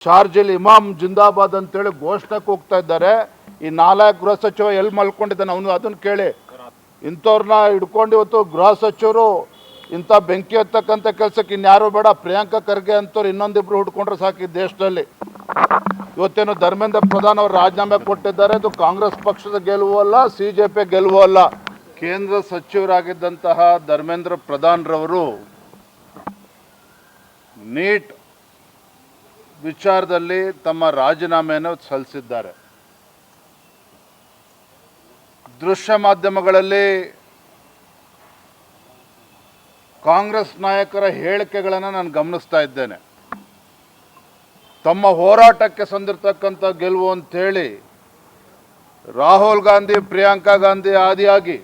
ಶಾರ್ಜಿಲ್ ಇಮಾಮ್ ಜಿಂದಾಬಾದ್ ಅಂತೇಳಿ ಘೋಷಣೆ ಕೂಗ್ತಾ ಇದ್ದಾರೆ. ಈ 4 ಗೃಹ ಸಚಿವ ಎಲ್ಲಿ ಮಲ್ಕೊಂಡಿದ್ದಾನೆ ಅವನು ಅದನ್ನು ಕೇಳಿ. ಇಂಥವ್ರನ್ನ ಹಿಡ್ಕೊಂಡು ಇವತ್ತು ಗೃಹ ಸಚಿವರು ಇಂಥ ಬೆಂಕಿ ಹತ್ತಕ್ಕಂಥ ಕೆಲಸಕ್ಕೆ ಇನ್ಯಾರು ಬೇಡ, ಪ್ರಿಯಾಂಕಾ ಖರ್ಗೆ ಅಂತವ್ರು ಇನ್ನೊಂದಿಬ್ರು ಹುಡ್ಕೊಂಡ್ರೆ ಸಾಕು ಈ ದೇಶದಲ್ಲಿ. ಇವತ್ತೇನು ಧರ್ಮೇಂದ್ರ ಪ್ರಧಾನ್ ಅವರು ರಾಜೀನಾಮೆ ಕೊಟ್ಟಿದ್ದಾರೆ. ಇದು ಕಾಂಗ್ರೆಸ್ ಪಕ್ಷದ ಗೆಲುವು ಅಲ್ಲ, CJP ಗೆಲುವು ಅಲ್ಲ. ಕೇಂದ್ರ ಸಚಿವರಾಗಿದ್ದಂತಹ ಧರ್ಮೇಂದ್ರ ಪ್ರಧಾನ್ ರವರು ನೀಟ್ ವಿಚಾರದಲ್ಲಿ ತಮ್ಮ ರಾಜೀನಾಮೆಯನ್ನು ಸಲ್ಲಿಸಿದ್ದಾರೆ. ದೃಶ್ಯ ಮಾಧ್ಯಮಗಳಲ್ಲಿ ಕಾಂಗ್ರೆಸ್ ನಾಯಕರ ಹೇಳಿಕೆಗಳನ್ನು ನಾನು ಗಮನಿಸ್ತಾ ಇದ್ದೇನೆ. ತಮ್ಮ ಹೋರಾಟಕ್ಕೆ ಸಂದಿರ್ತಕ್ಕಂಥ ಗೆಲುವು ಅಂಥೇಳಿ ರಾಹುಲ್ ಗಾಂಧಿ, ಪ್ರಿಯಾಂಕಾ ಗಾಂಧಿ ಆದಿಯಾಗಿ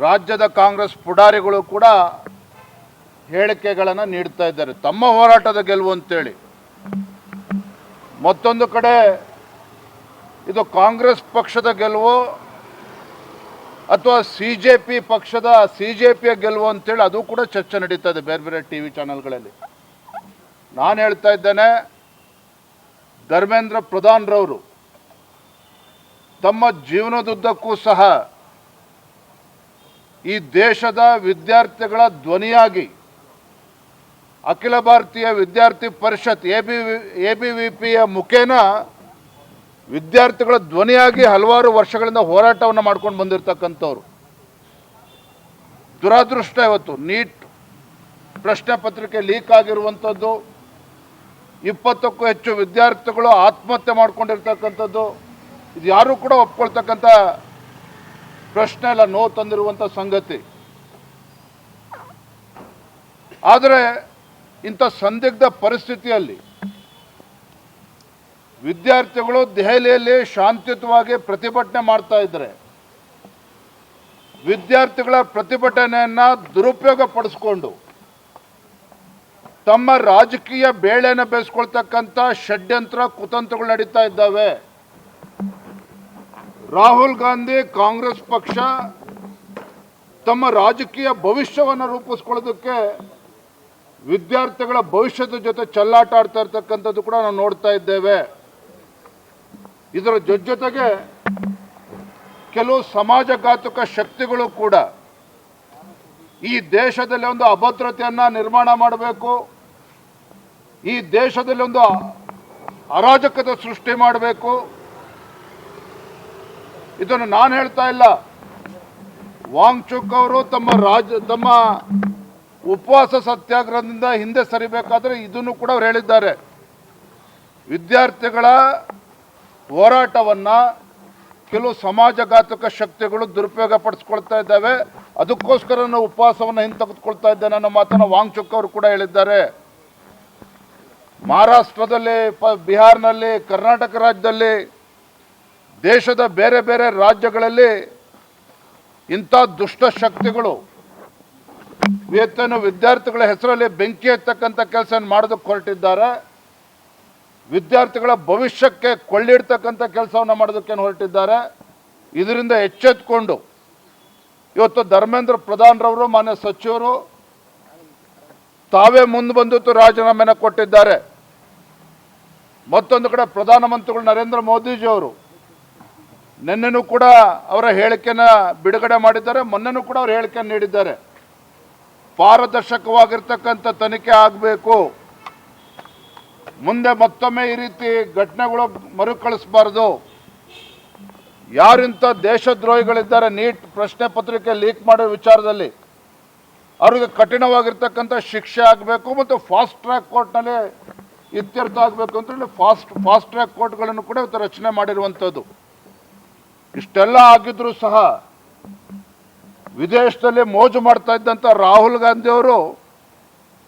ರಾಜ್ಯದ ಕಾಂಗ್ರೆಸ್ ಪುಡಾರಿಗಳು ಕೂಡ ಹೇಳಿಕೆಗಳನ್ನು ನೀಡ್ತಾ ಇದ್ದಾರೆ, ತಮ್ಮ ಹೋರಾಟದ ಗೆಲುವು ಅಂತೇಳಿ. ಮತ್ತೊಂದು ಕಡೆ ಇದು ಕಾಂಗ್ರೆಸ್ ಪಕ್ಷದ ಗೆಲುವು ಅಥವಾ CJPಯ ಗೆಲುವು ಅಂತೇಳಿ ಅದು ಕೂಡ ಚರ್ಚೆ ನಡೀತಾ ಇದೆ ಬೇರೆ ಬೇರೆ TV ಚಾನೆಲ್ಗಳಲ್ಲಿ. ನಾನು ಹೇಳ್ತಾ ಇದ್ದೇನೆ, ಧರ್ಮೇಂದ್ರ ಪ್ರಧಾನ್ ರವರು ತಮ್ಮ ಜೀವನದುದ್ದಕ್ಕೂ ಸಹ ಈ ದೇಶದ ವಿದ್ಯಾರ್ಥಿಗಳ ಧ್ವನಿಯಾಗಿ ಅಖಿಲ ಭಾರತೀಯ ವಿದ್ಯಾರ್ಥಿ ಪರಿಷತ್ ABVPಯ ಮುಖೇನ ವಿದ್ಯಾರ್ಥಿಗಳ ಧ್ವನಿಯಾಗಿ ಹಲವಾರು ವರ್ಷಗಳಿಂದ ಹೋರಾಟವನ್ನು ಮಾಡ್ಕೊಂಡು ಬಂದಿರತಕ್ಕಂಥವ್ರು. ದುರಾದೃಷ್ಟ ಇವತ್ತು ನೀಟ್ ಪ್ರಶ್ನೆ ಪತ್ರಿಕೆ ಲೀಕ್ ಆಗಿರುವಂಥದ್ದು, 20ಕ್ಕೂ ಹೆಚ್ಚು ವಿದ್ಯಾರ್ಥಿಗಳು ಆತ್ಮಹತ್ಯೆ ಮಾಡ್ಕೊಂಡಿರ್ತಕ್ಕಂಥದ್ದು, ಇದು ಯಾರೂ ಕೂಡ ಒಪ್ಕೊಳ್ತಕ್ಕಂಥ ಪ್ರಶ್ನೆ ಎಲ್ಲ ನೋವು ತಂದಿರುವಂಥ ಸಂಗತಿ. ಆದರೆ ಇಂಥ ಸಂದಿಗ್ಧ ಪರಿಸ್ಥಿತಿಯಲ್ಲಿ ವಿದ್ಯಾರ್ಥಿಗಳು ದೆಹಲಿಯಲ್ಲಿ ಶಾಂತಿಯುತವಾಗಿ ಪ್ರತಿಭಟನೆ ಮಾಡ್ತಾ ಇದ್ದಾರೆ. ವಿದ್ಯಾರ್ಥಿಗಳ ಪ್ರತಿಭಟನೆಯನ್ನು ದುರುಪಯೋಗ ಪಡಿಸ್ಕೊಂಡು ತಮ್ಮ ರಾಜಕೀಯ ಬೇಳೆಯನ್ನು ಬೇಯಿಸ್ಕೊಳ್ತಕ್ಕಂಥ ಷಡ್ಯಂತ್ರ ಕುತಂತ್ರಗಳು ನಡೀತಾ ಇದ್ದಾವೆ. ರಾಹುಲ್ ಗಾಂಧಿ, ಕಾಂಗ್ರೆಸ್ ಪಕ್ಷ ತಮ್ಮ ರಾಜಕೀಯ ಭವಿಷ್ಯವನ್ನು ರೂಪಿಸ್ಕೊಳ್ಳೋದಕ್ಕೆ ವಿದ್ಯಾರ್ಥಿಗಳ ಭವಿಷ್ಯದ ಜೊತೆ ಚೆಲ್ಲಾಟ ಆಡ್ತಾ ಇರ್ತಕ್ಕಂಥದ್ದು ಕೂಡ ನಾವು ನೋಡ್ತಾ ಇದ್ದೇವೆ. ಇದರ ಜೊತೆಗೆ ಕೆಲವು ಸಮಾಜಘಾತಕ ಶಕ್ತಿಗಳು ಕೂಡ ಈ ದೇಶದಲ್ಲಿ ಒಂದು ಅಭದ್ರತೆಯನ್ನು ನಿರ್ಮಾಣ ಮಾಡಬೇಕು, ಈ ದೇಶದಲ್ಲಿ ಒಂದು ಅರಾಜಕತೆ ಸೃಷ್ಟಿ ಮಾಡಬೇಕು. ಇದನ್ನು ನಾನು ಹೇಳ್ತಾ ಇಲ್ಲ, ವಾಂಗ್ಚುಕ್ ಅವರು ತಮ್ಮ ಉಪವಾಸ ಸತ್ಯಾಗ್ರಹದಿಂದ ಹಿಂದೆ ಸರಿಬೇಕಾದ್ರೆ ಇದನ್ನು ಕೂಡ ಅವ್ರು ಹೇಳಿದ್ದಾರೆ. ವಿದ್ಯಾರ್ಥಿಗಳ ಹೋರಾಟವನ್ನು ಕೆಲವು ಸಮಾಜಘಾತಕ ಶಕ್ತಿಗಳು ದುರುಪಯೋಗ ಪಡಿಸ್ಕೊಳ್ತಾ ಇದ್ದಾವೆ, ಅದಕ್ಕೋಸ್ಕರ ನಾವು ಉಪವಾಸವನ್ನು ಹಿಂತೆಗೆದುಕೊಳ್ತಾ ಇದ್ದೇನೆ ಅನ್ನೋ ಮಾತನ್ನು ವಾಂಗ್ಚುಕ್ ಅವರು ಕೂಡ ಹೇಳಿದ್ದಾರೆ. ಮಹಾರಾಷ್ಟ್ರದಲ್ಲಿ, ಬಿಹಾರ್ನಲ್ಲಿ, ಕರ್ನಾಟಕ ರಾಜ್ಯದಲ್ಲಿ, ದೇಶದ ಬೇರೆ ಬೇರೆ ರಾಜ್ಯಗಳಲ್ಲಿ ಇಂಥ ದುಷ್ಟ ಶಕ್ತಿಗಳು ವಿದ್ಯಾರ್ಥಿಗಳ ಹೆಸರಲ್ಲಿ ಬೆಂಕಿ ಎತ್ತಕ್ಕಂಥ ಕೆಲಸ ಮಾಡೋದಕ್ಕೆ ಹೊರಟಿದ್ದಾರೆ. ವಿದ್ಯಾರ್ಥಿಗಳ ಭವಿಷ್ಯಕ್ಕೆ ಕೊಳ್ಳಿಡ್ತಕ್ಕಂಥ ಕೆಲಸವನ್ನು ಮಾಡೋದಕ್ಕೆ ಹೊರಟಿದ್ದಾರೆ. ಇದರಿಂದ ಎಚ್ಚೆತ್ತುಕೊಂಡು ಇವತ್ತು ಧರ್ಮೇಂದ್ರ ಪ್ರಧಾನ್ ರವರು, ಮಾನ್ಯ ಸಚಿವರು ತಾವೇ ಮುಂದೆ ಬಂದು ರಾಜೀನಾಮೆಯನ್ನು ಕೊಟ್ಟಿದ್ದಾರೆ. ಮತ್ತೊಂದು ಕಡೆ ಪ್ರಧಾನಮಂತ್ರಿಗಳು ನರೇಂದ್ರ ಮೋದಿಜಿಯವರು ನಿನ್ನೆನೂ ಕೂಡ ಅವರ ಹೇಳಿಕೆಯನ್ನು ಬಿಡುಗಡೆ ಮಾಡಿದ್ದಾರೆ, ಮೊನ್ನೆನೂ ಕೂಡ ಅವರು ಹೇಳಿಕೆಯನ್ನು ನೀಡಿದ್ದಾರೆ. ಪಾರದರ್ಶಕವಾಗಿರ್ತಕ್ಕಂಥ ತನಿಖೆ ಆಗಬೇಕು, ಮುಂದೆ ಮತ್ತೊಮ್ಮೆ ಈ ರೀತಿ ಘಟನೆಗಳು ಮರುಕಳಿಸಬಾರ್ದು. ಯಾರಿಂಥ ದೇಶದ್ರೋಹಿಗಳಿದ್ದಾರೆ ನೀಟ್ ಪ್ರಶ್ನೆ ಪತ್ರಿಕೆ ಲೀಕ್ ಮಾಡೋ ವಿಚಾರದಲ್ಲಿ ಅವ್ರಿಗೆ ಕಠಿಣವಾಗಿರ್ತಕ್ಕಂಥ ಶಿಕ್ಷೆ ಆಗಬೇಕು ಮತ್ತು ಫಾಸ್ಟ್ ಟ್ರ್ಯಾಕ್ ಕೋರ್ಟ್ನಲ್ಲಿ ಇತ್ಯರ್ಥ ಆಗಬೇಕು ಅಂತೇಳಿ ಫಾಸ್ಟ್ ಟ್ರ್ಯಾಕ್ ಕೋರ್ಟ್ಗಳನ್ನು ಕೂಡ ಇವತ್ತು ರಚನೆ ಮಾಡಿರುವಂಥದ್ದು. ಇಷ್ಟೆಲ್ಲ ಆಗಿದ್ರೂ ಸಹ ವಿದೇಶದಲ್ಲಿ ಮೋಜು ಮಾಡ್ತಾ ಇದ್ದಂಥ ರಾಹುಲ್ ಗಾಂಧಿಯವರು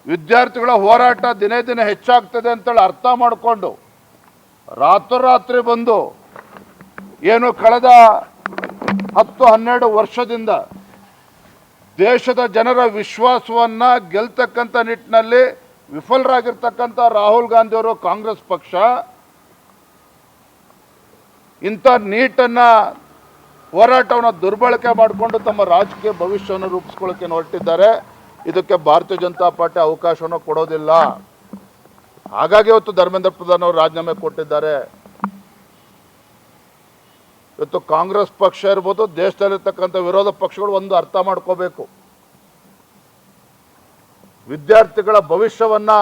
ವಿದ್ಯಾರ್ಥಿಗಳ ಹೋರಾಟ ದಿನೇ ದಿನೇ ಹೆಚ್ಚಾಗ್ತದೆ ಅಂತೇಳಿ ಅರ್ಥ ಮಾಡಿಕೊಂಡು ರಾತ್ರೋರಾತ್ರಿ ಬಂದು ಏನು ಕಳೆದ 10-12 ವರ್ಷದಿಂದ ದೇಶದ ಜನರ ವಿಶ್ವಾಸವನ್ನು ಗೆಲ್ತಕ್ಕಂಥ ನಿಟ್ಟಿನಲ್ಲಿ ವಿಫಲರಾಗಿರ್ತಕ್ಕಂಥ ರಾಹುಲ್ ಗಾಂಧಿಯವರು, ಕಾಂಗ್ರೆಸ್ ಪಕ್ಷ ಇಂಥ ನೀಟನ್ನು ಹೋರಾಟವನ್ನು ದುರ್ಬಳಕೆ ಮಾಡಿಕೊಂಡು ತಮ್ಮ ರಾಜಕೀಯ ಭವಿಷ್ಯವನ್ನು ರೂಪಿಸ್ಕೊಳ್ಳೋಕೆ ಹೊರಟಿದ್ದಾರೆ. ಇದಕ್ಕೆ ಭಾರತೀಯ ಜನತಾ ಪಾರ್ಟಿ ಅವಕಾಶವನ್ನು ಕೊಡೋದಿಲ್ಲ. ಹಾಗಾಗಿ ಇವತ್ತು ಧರ್ಮೇಂದ್ರ ಪ್ರಧಾನ್ ಅವರು ರಾಜೀನಾಮೆ ಕೊಟ್ಟಿದ್ದಾರೆ. ಇವತ್ತು ಕಾಂಗ್ರೆಸ್ ಪಕ್ಷ ಇರ್ಬೋದು, ದೇಶದಲ್ಲಿರ್ತಕ್ಕಂಥ ವಿರೋಧ ಪಕ್ಷಗಳು ಒಂದು ಅರ್ಥ ಮಾಡ್ಕೋಬೇಕು, ವಿದ್ಯಾರ್ಥಿಗಳ ಭವಿಷ್ಯವನ್ನ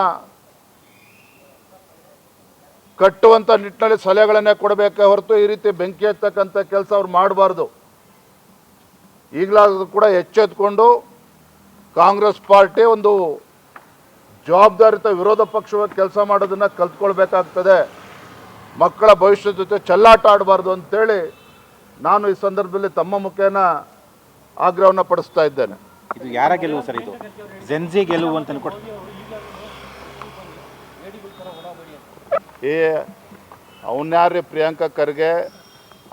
ಕಟ್ಟುವಂಥ ನಿಟ್ಟಿನಲ್ಲಿ ಸಲಹೆಗಳನ್ನೇ ಕೊಡಬೇಕೇ ಹೊರತು ಈ ರೀತಿ ಬೆಂಕಿ ಹಚ್ಚತಕ್ಕಂಥ ಕೆಲಸ ಅವ್ರು ಮಾಡಬಾರ್ದು. ಈಗಲಾದರೂ ಕೂಡ ಎಚ್ಚೆತ್ಕೊಂಡು ಕಾಂಗ್ರೆಸ್ ಪಾರ್ಟಿ ಒಂದು ಜವಾಬ್ದಾರಿತ ವಿರೋಧ ಪಕ್ಷವಾಗಿ ಕೆಲಸ ಮಾಡೋದನ್ನು ಕಲ್ತ್ಕೊಳ್ಬೇಕಾಗ್ತದೆ. ಮಕ್ಕಳ ಭವಿಷ್ಯದ ಜೊತೆ ಚೆಲ್ಲಾಟ ಆಡಬಾರ್ದು ಅಂತೇಳಿ ನಾನು ಈ ಸಂದರ್ಭದಲ್ಲಿ ತಮ್ಮ ಮುಖೇನ ಆಗ್ರಹವನ್ನು ಪಡಿಸ್ತಾ ಇದ್ದೇನೆ. ಇದು ಯಾರ ಗೆಲುವು ಸರ್? ಇದು ಜೆನ್ಜಿ ಗೆಲುವು ಅಂತ ಅವನ್ಯಾರ್ರಿ ಪ್ರಿಯಾಂಕಾ ಖರ್ಗೆ?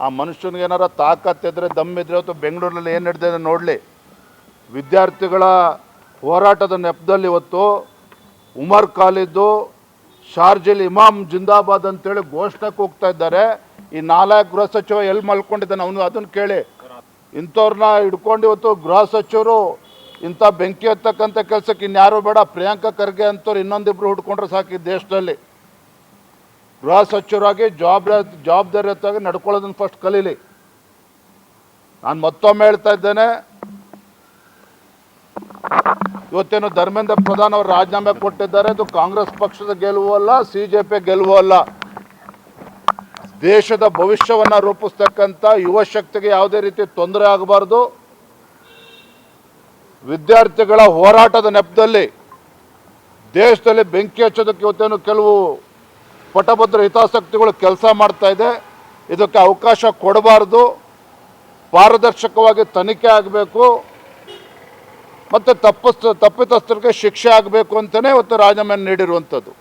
ಆ ಮನುಷ್ಯನಿಗೆ ಏನಾರ ತಾಕತ್ತಿದ್ರೆ ದಮ್ಮಿದ್ರೆ ಇವತ್ತು ಬೆಂಗಳೂರಲ್ಲಿ ಏನು ನಡೆದಿದೆ ನೋಡಲಿ. ವಿದ್ಯಾರ್ಥಿಗಳ ಹೋರಾಟದ ನೆಪದಲ್ಲಿ ಇವತ್ತು ಉಮರ್ ಖಾಲಿದ್ದು ಶಾರ್ಜಿಲ್ ಇಮಾಮ್ ಜಿಂದಾಬಾದ್ ಅಂತೇಳಿ ಘೋಷಣೆ ಕೂಗ್ತಾ ಇದ್ದಾರೆ. ಈ 4 ಗೃಹ ಸಚಿವ ಎಲ್ಲಿ ಮಲ್ಕೊಂಡಿದ್ದಾನೆ ಅವನು ಅದನ್ನು ಕೇಳಿ. ಇಂಥವ್ರನ್ನ ಹಿಡ್ಕೊಂಡು ಇವತ್ತು ಗೃಹ ಸಚಿವರು ಇಂಥ ಬೆಂಕಿ ಹತ್ತಕ್ಕಂಥ ಕೆಲಸಕ್ಕೆ ಇನ್ಯಾರು ಬೇಡ, ಪ್ರಿಯಾಂಕಾ ಖರ್ಗೆ ಅಂತವ್ರು ಇನ್ನೊಂದಿಬ್ರು ಹುಡ್ಕೊಂಡ್ರೆ ಸಾಕು. ಈ ದೇಶದಲ್ಲಿ ಗೃಹ ಸಚಿವರಾಗಿ ಜವಾಬ್ದಾರಿಯುತವಾಗಿ ನಡ್ಕೊಳ್ಳೋದನ್ನು ಫಸ್ಟ್ ಕಲೀಲಿ. ನಾನು ಮತ್ತೊಮ್ಮೆ ಹೇಳ್ತಾ ಇದ್ದೇನೆ, ಇವತ್ತೇನು ಧರ್ಮೇಂದ್ರ ಪ್ರಧಾನ್ ಅವರು ರಾಜೀನಾಮೆ ಕೊಟ್ಟಿದ್ದಾರೆ, ಅದು ಕಾಂಗ್ರೆಸ್ ಪಕ್ಷದ ಗೆಲುವು ಅಲ್ಲ, CJP ಗೆಲುವು ಅಲ್ಲ. ದೇಶದ ಭವಿಷ್ಯವನ್ನು ರೂಪಿಸ್ತಕ್ಕಂಥ ಯುವ ಶಕ್ತಿಗೆ ಯಾವುದೇ ರೀತಿ ತೊಂದರೆ ಆಗಬಾರ್ದು. ವಿದ್ಯಾರ್ಥಿಗಳ ಹೋರಾಟದ ನೆಪದಲ್ಲಿ ದೇಶದಲ್ಲಿ ಬೆಂಕಿ ಹಚ್ಚೋದಕ್ಕೆ ಇವತ್ತೇನು ಕೆಲವು ಪಟಭದ್ರ ಹಿತಾಸಕ್ತಿಗಳು ಕೆಲಸ ಮಾಡ್ತಾ ಇದೆ. ಇದಕ್ಕೆ ಅವಕಾಶ ಕೊಡಬಾರ್ದು. ಪಾರದರ್ಶಕವಾಗಿ ತನಿಖೆ ಆಗಬೇಕು ಮತ್ತು ತಪ್ಪಿತಸ್ಥರಿಗೆ ಶಿಕ್ಷೆ ಆಗಬೇಕು ಅಂತಲೇ ಇವತ್ತು ರಾಜೀನಾಮೆ ನೀಡಿರುವಂಥದ್ದು.